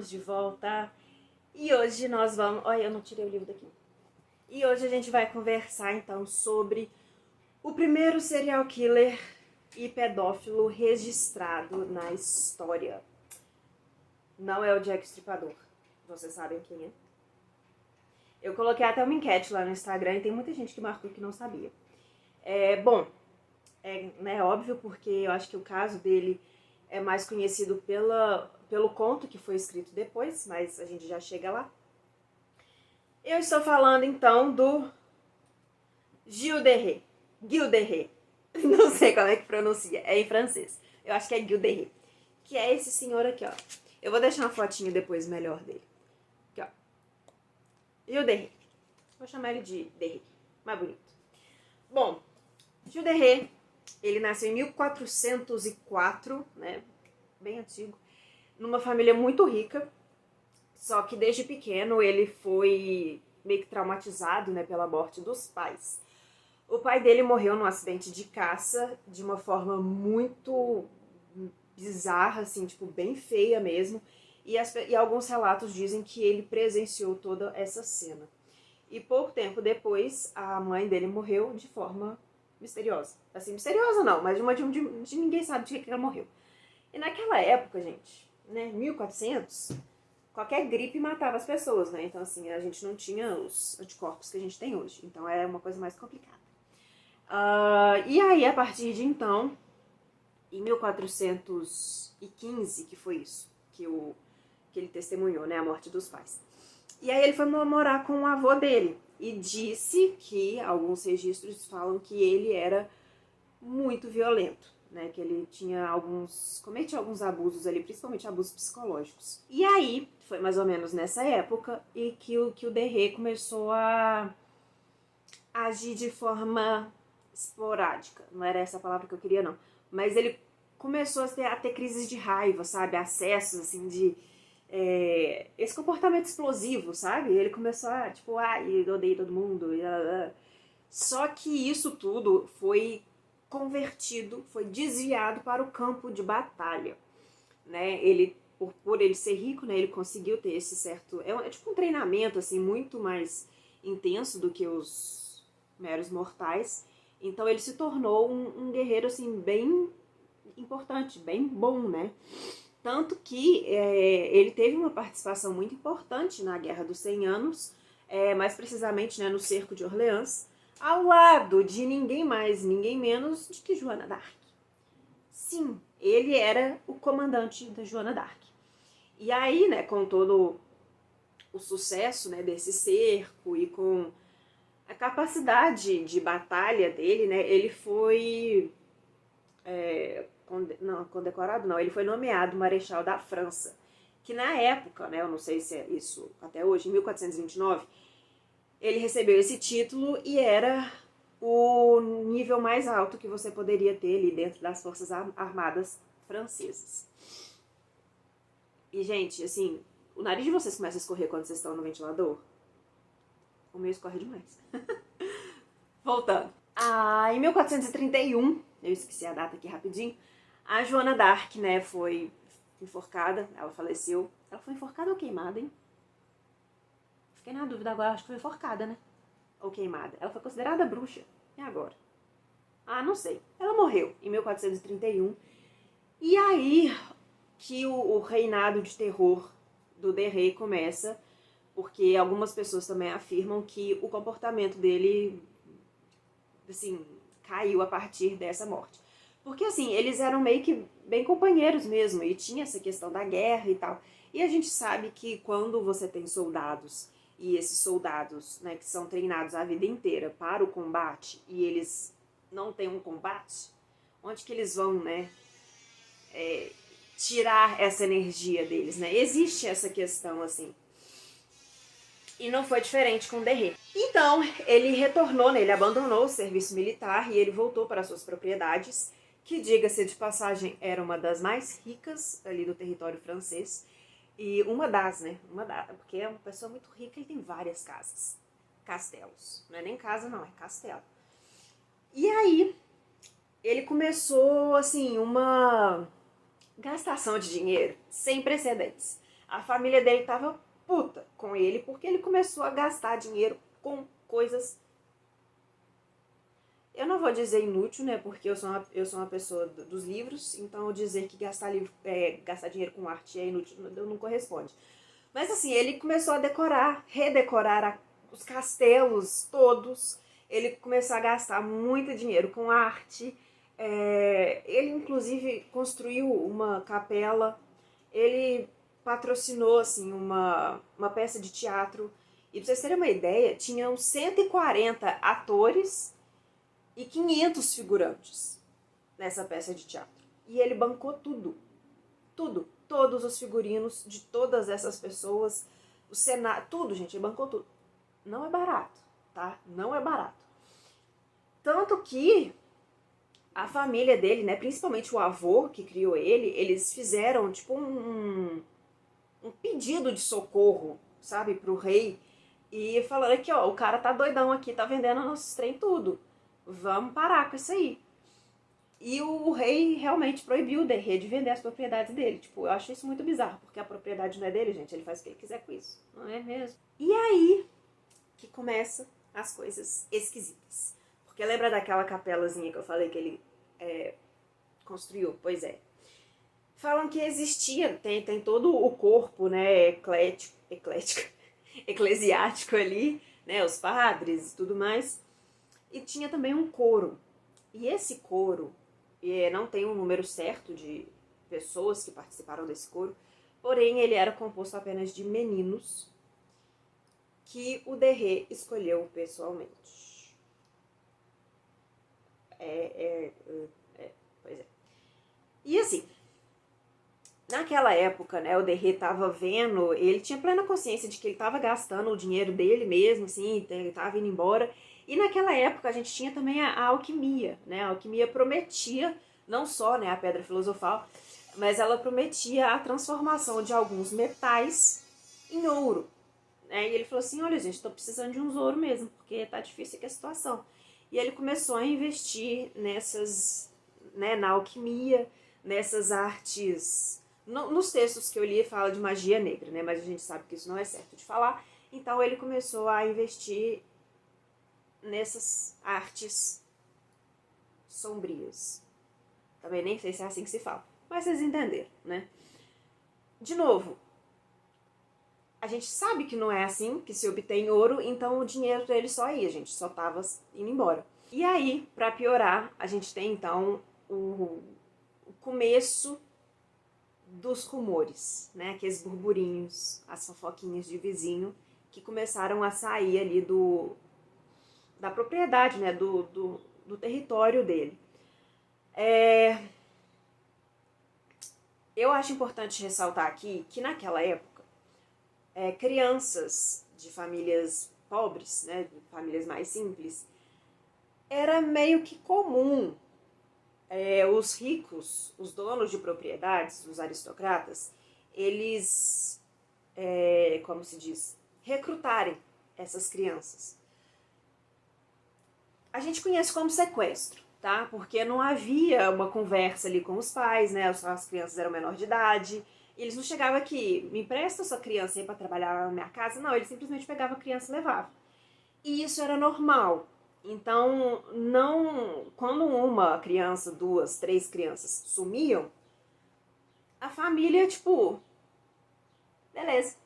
Estamos de volta e hoje nós vamos... Olha, eu não tirei o livro daqui. E hoje a gente vai conversar então sobre o primeiro serial killer e pedófilo registrado na história. Não é o Jack Stripador, vocês sabem quem é. Eu coloquei até uma enquete lá no Instagram e tem muita gente que marcou que não sabia. Bom, né, óbvio, porque eu acho que o caso dele é mais conhecido pelo conto que foi escrito depois, mas a gente já chega lá. Eu estou falando então do Gilles de Ré. Gilles de Ré. Não sei como é que pronuncia, é em francês. Eu acho que é Gilles de Ré. Que é esse senhor aqui, ó. Eu vou deixar uma fotinha depois melhor dele. Aqui, ó. Gilles de Ré. Vou chamar ele de Ré, mais bonito. Bom, Gilles de Ré, ele nasceu em 1404, né? Bem antigo. Numa família muito rica. Só que desde pequeno ele foi meio que traumatizado, né, pela morte dos pais. O pai dele morreu num acidente de caça de uma forma muito bizarra, assim, tipo, bem feia mesmo. E alguns relatos dizem que ele presenciou toda essa cena. E pouco tempo depois, a mãe dele morreu de forma misteriosa. Assim, misteriosa não, mas de ninguém sabe de que ela morreu. E naquela época, gente, né, 1400... qualquer gripe matava as pessoas, né? Então, assim, a gente não tinha os anticorpos que a gente tem hoje. Então, é uma coisa mais complicada. E aí, a partir de então, em 1415, que foi isso, que ele testemunhou, né? A morte dos pais. E aí, ele foi morar com o avô dele. E disse que, alguns registros falam que ele era muito violento. Né, que ele cometia alguns abusos ali, principalmente abusos psicológicos. E aí, foi mais ou menos nessa época, e que o de Ré começou a agir de forma esporádica. Não era essa a palavra que eu queria, não. Mas ele começou a ter crises de raiva, sabe? Acessos, assim, de... esse comportamento explosivo, sabe? Ele começou a, tipo, eu odeio todo mundo. Só que isso tudo foi convertido, foi desviado para o campo de batalha, né? Ele, por ele ser rico, né, ele conseguiu ter esse certo... É tipo um treinamento, assim, muito mais intenso do que os meros mortais. Então ele se tornou um guerreiro, assim, bem importante, bem bom, né? Tanto que ele teve uma participação muito importante na Guerra dos 100 Anos, mais precisamente, né, no Cerco de Orleans, ao lado de ninguém mais, ninguém menos do que Joana d'Arc. Sim, ele era o comandante da Joana d'Arc. E aí, né, com todo o sucesso, né, desse cerco e com a capacidade de batalha dele, né, ele foi condecorado, não, ele foi nomeado Marechal da França, que na época, né, eu não sei se é isso até hoje, em 1429, ele recebeu esse título e era o nível mais alto que você poderia ter ali dentro das Forças Armadas francesas. E, gente, assim, o nariz de vocês começa a escorrer quando vocês estão no ventilador? O meu escorre demais. Voltando. Em 1431, eu esqueci a data aqui rapidinho, a Joana d'Arc, né, foi enforcada, ela faleceu. Ela foi enforcada ou queimada, hein? Fiquei na dúvida agora, acho que foi enforcada, né? Ou queimada. Ela foi considerada bruxa. E agora? Não sei. Ela morreu em 1431. E aí que o reinado de terror do de Ré começa, porque algumas pessoas também afirmam que o comportamento dele, assim, caiu a partir dessa morte. Porque, assim, eles eram meio que bem companheiros mesmo, e tinha essa questão da guerra e tal. E a gente sabe que quando você tem soldados, e esses soldados, né, que são treinados a vida inteira para o combate, e eles não têm um combate, onde que eles vão, né, tirar essa energia deles, né? Existe essa questão, assim. E não foi diferente com o de Ré. Então, ele retornou, né, ele abandonou o serviço militar e ele voltou para suas propriedades, que, diga-se de passagem, era uma das mais ricas ali do território francês. E porque é uma pessoa muito rica e tem várias casas, castelos. Não é nem casa não, é castelo. E aí, ele começou, assim, uma gastação de dinheiro sem precedentes. A família dele tava puta com ele porque ele começou a gastar dinheiro com coisas... Eu não vou dizer inútil, né? Porque eu sou uma pessoa dos livros, então eu dizer que gastar dinheiro com arte é inútil não corresponde. Mas assim, ele começou a redecorar os castelos todos. Ele começou a gastar muito dinheiro com arte. Ele inclusive construiu uma capela. Ele patrocinou assim, uma peça de teatro. E pra vocês terem uma ideia, tinham 140 atores e 500 figurantes nessa peça de teatro. E ele bancou tudo. Tudo. Todos os figurinos de todas essas pessoas. O cenário. Tudo, gente. Ele bancou tudo. Não é barato, tá? Não é barato. Tanto que a família dele, né, principalmente o avô que criou ele, eles fizeram tipo um pedido de socorro, sabe, pro rei. E falando aqui, ó, o cara tá doidão aqui, tá vendendo nossos trem tudo. Vamos parar com isso aí. E o rei realmente proibiu o Derrê de vender as propriedades dele. Tipo, eu acho isso muito bizarro, porque a propriedade não é dele, gente. Ele faz o que ele quiser com isso. Não é mesmo? E aí que começam as coisas esquisitas. Porque lembra daquela capelazinha que eu falei que ele construiu? Pois é. Falam que existia, tem todo o corpo, né, eclesiástico ali, né, os padres e tudo mais. E tinha também um coro. E esse coro, não tem um número certo de pessoas que participaram desse coro, porém ele era composto apenas de meninos que o Derrê escolheu pessoalmente. Pois é. E assim, naquela época, né, o Derrê tava vendo, ele tinha plena consciência de que ele tava gastando o dinheiro dele mesmo, assim, ele tava indo embora. E naquela época a gente tinha também a alquimia, né? A alquimia prometia, não só, né, a pedra filosofal, mas ela prometia a transformação de alguns metais em ouro. Né? E ele falou assim, olha gente, tô precisando de uns ouro mesmo, porque tá difícil aqui a situação. E ele começou a investir nessas, né, na alquimia, nessas artes... Nos textos que eu li fala de magia negra, né? Mas a gente sabe que isso não é certo de falar. Então ele começou a investir nessas artes sombrias. Também nem sei se é assim que se fala, mas vocês entenderam, né? De novo, a gente sabe que não é assim que se obtém ouro, então o dinheiro dele só ia, a gente só tava indo embora. E aí, pra piorar, a gente tem então o começo dos rumores, né? Aqueles burburinhos, as fofoquinhas de vizinho que começaram a sair ali da propriedade, né, do território dele. Eu acho importante ressaltar aqui que naquela época, crianças de famílias pobres, né, de famílias mais simples, era meio que comum os ricos, os donos de propriedades, os aristocratas, eles, como se diz, recrutarem essas crianças. A gente conhece como sequestro, tá? Porque não havia uma conversa ali com os pais, né? As crianças eram menor de idade. E eles não chegavam aqui, me empresta sua criança aí pra trabalhar na minha casa. Não, eles simplesmente pegavam a criança e levavam. E isso era normal. Então, quando uma criança, 2, 3 crianças sumiam, a família, tipo, beleza,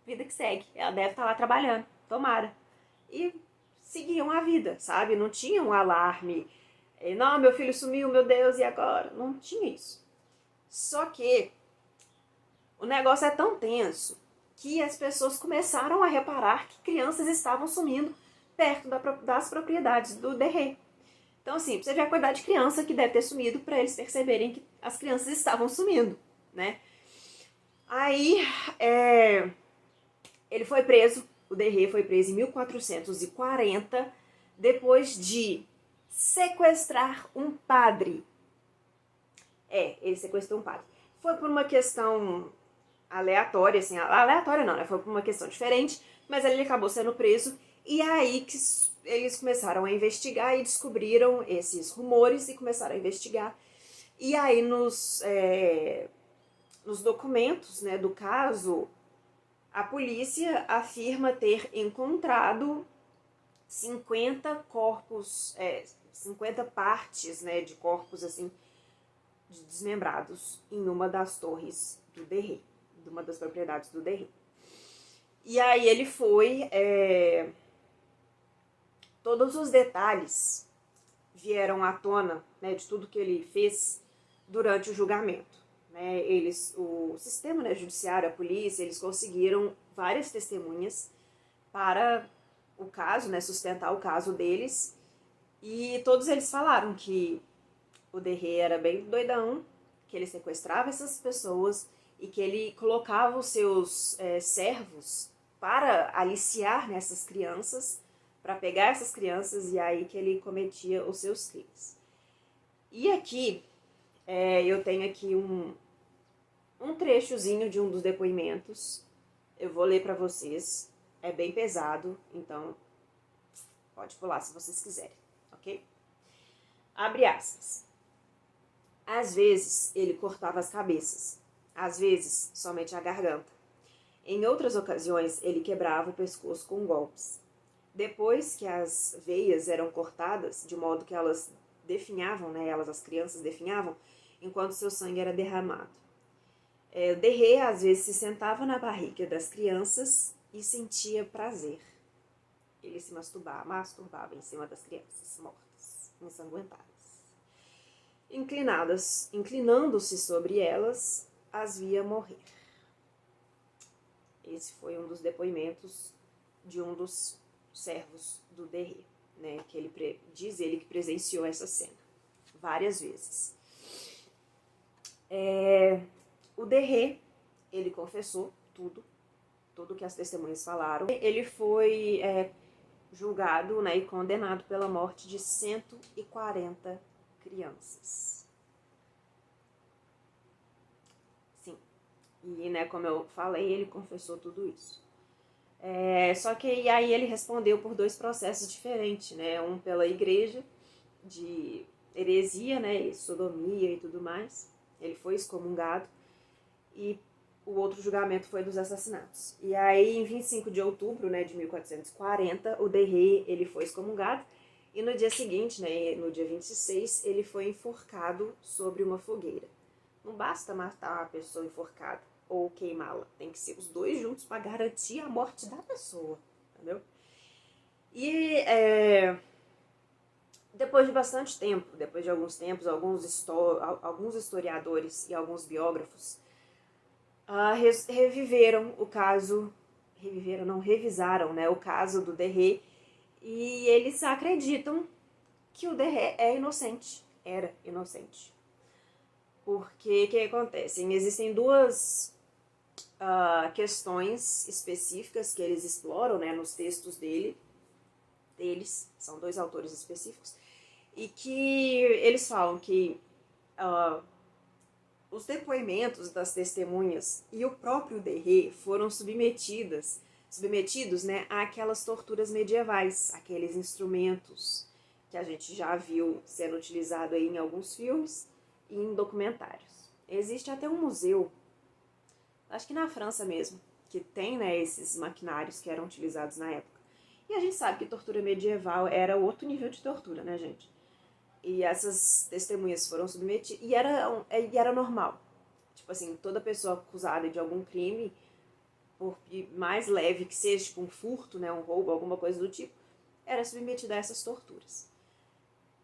vida que segue. Ela deve estar lá trabalhando, tomara. E seguiam a vida, sabe? Não tinha um alarme. Não, meu filho sumiu, meu Deus, e agora? Não tinha isso. Só que o negócio é tão tenso que as pessoas começaram a reparar que crianças estavam sumindo perto das propriedades do Derrê. Então, assim, pra você ver a quantidade de criança que deve ter sumido para eles perceberem que as crianças estavam sumindo, né? Aí, ele foi preso. O Derrê foi preso em 1440, depois de sequestrar um padre. Ele sequestrou um padre. Foi por uma questão aleatória, assim, aleatória não, né? Foi por uma questão diferente, mas ele acabou sendo preso, e aí que eles começaram a investigar e descobriram esses rumores e começaram a investigar. E aí nos documentos, né, do caso, A polícia afirma ter encontrado 50 corpos, 50 partes, né, de corpos assim, desmembrados em uma das torres do Derry, de uma das propriedades do Derry. E aí ele foi, todos os detalhes vieram à tona, né, de tudo que ele fez durante o julgamento. Né? O sistema, né, judiciário, a polícia, eles conseguiram várias testemunhas para o caso, né, sustentar o caso deles, e todos eles falaram que o Derry era bem doidão, que ele sequestrava essas pessoas e que ele colocava os seus servos para aliciar nessas crianças, para pegar essas crianças, e aí que ele cometia os seus crimes. E aqui, eu tenho aqui um trechozinho de um dos depoimentos, eu vou ler para vocês, é bem pesado, então pode pular se vocês quiserem, ok? Abre aspas. Às vezes ele cortava as cabeças, às vezes somente a garganta. Em outras ocasiões ele quebrava o pescoço com golpes. Depois que as veias eram cortadas, de modo que elas definhavam, né, as crianças definhavam, enquanto seu sangue era derramado. O Derry às vezes se sentava na barriga das crianças e sentia prazer. Ele se masturbava em cima das crianças mortas, ensanguentadas. Inclinando-se sobre elas, as via morrer. Esse foi um dos depoimentos de um dos servos do Derry, né, que diz ele que presenciou essa cena várias vezes. O Derry, ele confessou tudo que as testemunhas falaram. Ele foi julgado, né, e condenado pela morte de 140 crianças. Sim. E, né, como eu falei, ele confessou tudo isso. Só que aí ele respondeu por 2 processos diferentes, né? Um pela igreja, de heresia, né, e sodomia e tudo mais. Ele foi excomungado. E o outro julgamento foi dos assassinatos. E aí, em 25 de outubro, né, de 1440, o Derry, ele foi excomungado. E no dia seguinte, né, no dia 26, ele foi enforcado sobre uma fogueira. Não basta matar uma pessoa enforcada ou queimá-la. Tem que ser os 2 juntos para garantir a morte da pessoa, entendeu? E depois de bastante tempo, depois de alguns tempos, alguns historiadores e alguns biógrafos revisaram, né, o caso do Derry, e eles acreditam que o Derry era inocente. Porque o que acontece? Existem 2 questões específicas que eles exploram, né, nos textos deles, são 2 autores específicos, e que eles falam que os depoimentos das testemunhas e o próprio Derry foram submetidos, né, àquelas torturas medievais, aqueles instrumentos que a gente já viu sendo utilizado aí em alguns filmes e em documentários. Existe até um museu, acho que na França mesmo, que tem, né, esses maquinários que eram utilizados na época. E a gente sabe que tortura medieval era outro nível de tortura, né, gente? E essas testemunhas foram submetidas, e era normal. Tipo assim, toda pessoa acusada de algum crime, por mais leve que seja, tipo um furto, né, um roubo, alguma coisa do tipo, era submetida a essas torturas.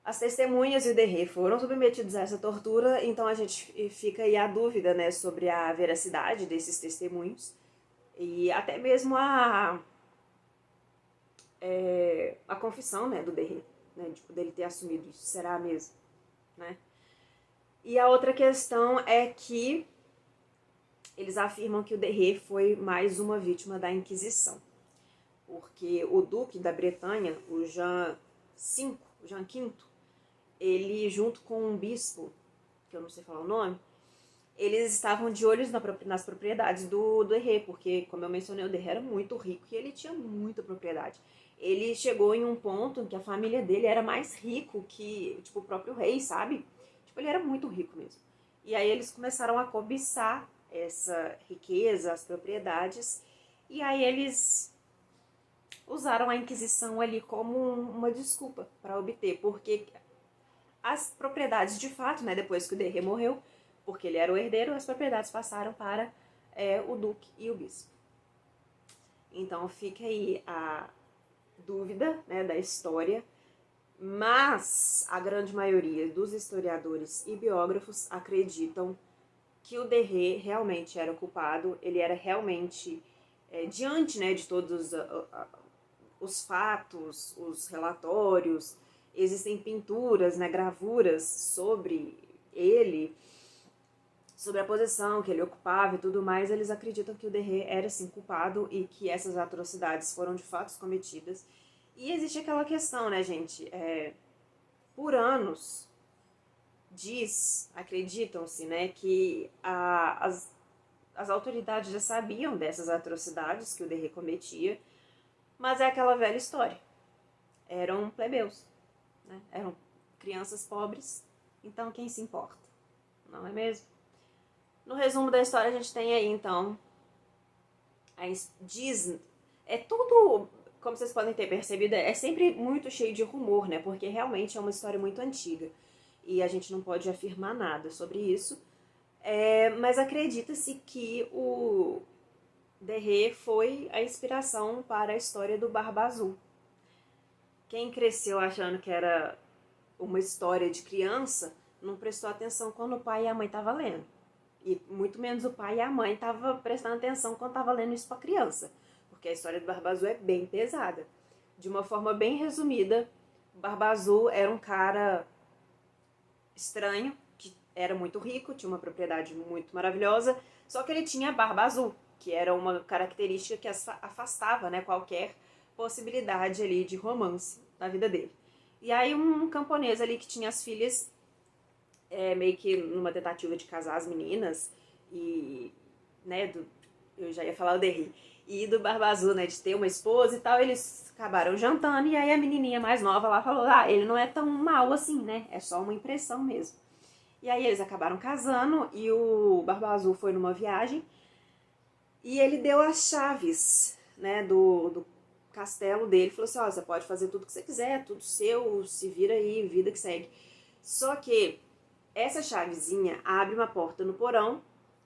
As testemunhas e o Derry foram submetidos a essa tortura, então a gente fica aí a dúvida, né, sobre a veracidade desses testemunhos e até mesmo a confissão, né, do Derry, né, tipo, dele ter assumido isso, será mesmo, né? E a outra questão é que eles afirmam que o Derry foi mais uma vítima da Inquisição, porque o duque da Bretanha, o Jean V, ele, junto com um bispo, que eu não sei falar o nome, eles estavam de olhos nas propriedades do Derry, porque, como eu mencionei, o Derry era muito rico e ele tinha muita propriedade. Ele chegou em um ponto em que a família dele era mais rico que, tipo, o próprio rei, sabe? Tipo, ele era muito rico mesmo. E aí eles começaram a cobiçar essa riqueza, as propriedades, E aí eles usaram a Inquisição ali como uma desculpa para obter, porque as propriedades de fato, né, depois que o Derry morreu, porque ele era o herdeiro, as propriedades passaram para o duque e o bispo. Então fica aí a dúvida, né, da história, mas a grande maioria dos historiadores e biógrafos acreditam que o Derry realmente era o culpado, ele era realmente, diante, né, de todos os fatos, os relatórios, existem pinturas, né, gravuras sobre ele, sobre a posição que ele ocupava e tudo mais. Eles acreditam que o Derry era sim culpado e que essas atrocidades foram de fato cometidas. E existe aquela questão, né, gente, por anos acreditam-se, né, que as autoridades já sabiam dessas atrocidades que o Derry cometia, mas é aquela velha história. Eram plebeus, né? Eram crianças pobres, então quem se importa? Não é mesmo? No resumo da história a gente tem aí, então, é tudo, como vocês podem ter percebido, é sempre muito cheio de rumor, né? Porque realmente é uma história muito antiga e a gente não pode afirmar nada sobre isso. Mas acredita-se que o Derry foi a inspiração para a história do Barba Azul. Quem cresceu achando que era uma história de criança não prestou atenção quando o pai e a mãe estavam lendo. E muito menos o pai e a mãe estavam prestando atenção quando estavam lendo isso para criança. Porque a história do Barba Azul é bem pesada. De uma forma bem resumida, o Barba Azul era um cara estranho, que era muito rico, tinha uma propriedade muito maravilhosa, só que ele tinha barba azul, que era uma característica que afastava, né, qualquer possibilidade ali de romance na vida dele. E aí um camponês ali que tinha as filhas, meio que numa tentativa de casar as meninas, e, né, eu já ia falar o Derry, e do Barba Azul, né, de ter uma esposa e tal, eles acabaram jantando, e aí a menininha mais nova lá falou, ele não é tão mal assim, né, é só uma impressão mesmo. E aí eles acabaram casando, e o Barba Azul foi numa viagem, e ele deu as chaves, né, do castelo dele, falou assim, você pode fazer tudo que você quiser, tudo seu, se vira aí, vida que segue. Só que essa chavezinha abre uma porta no porão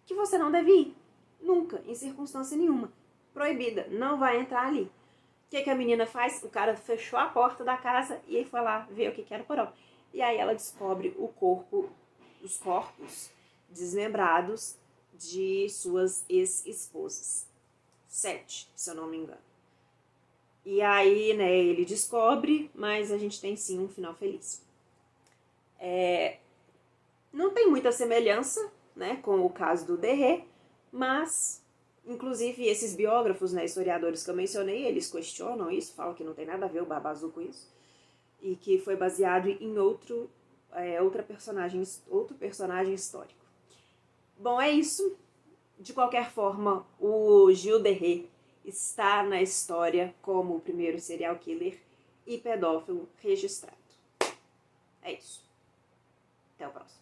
que você não deve ir, nunca, em circunstância nenhuma. Proibida, não vai entrar ali. O que a menina faz? O cara fechou a porta da casa e foi lá ver o que era o porão. E aí ela descobre os corpos desmembrados de suas ex-esposas. 7, se eu não me engano. E aí, né, ele descobre, mas a gente tem sim um final feliz. Não tem muita semelhança, né, com o caso do Derry, mas, inclusive, esses biógrafos, né, historiadores que eu mencionei, eles questionam isso, falam que não tem nada a ver o Barba Azul com isso, e que foi baseado em outro personagem histórico. Bom, é isso. De qualquer forma, o Gilles Derry está na história como o primeiro serial killer e pedófilo registrado. É isso. Até o próximo.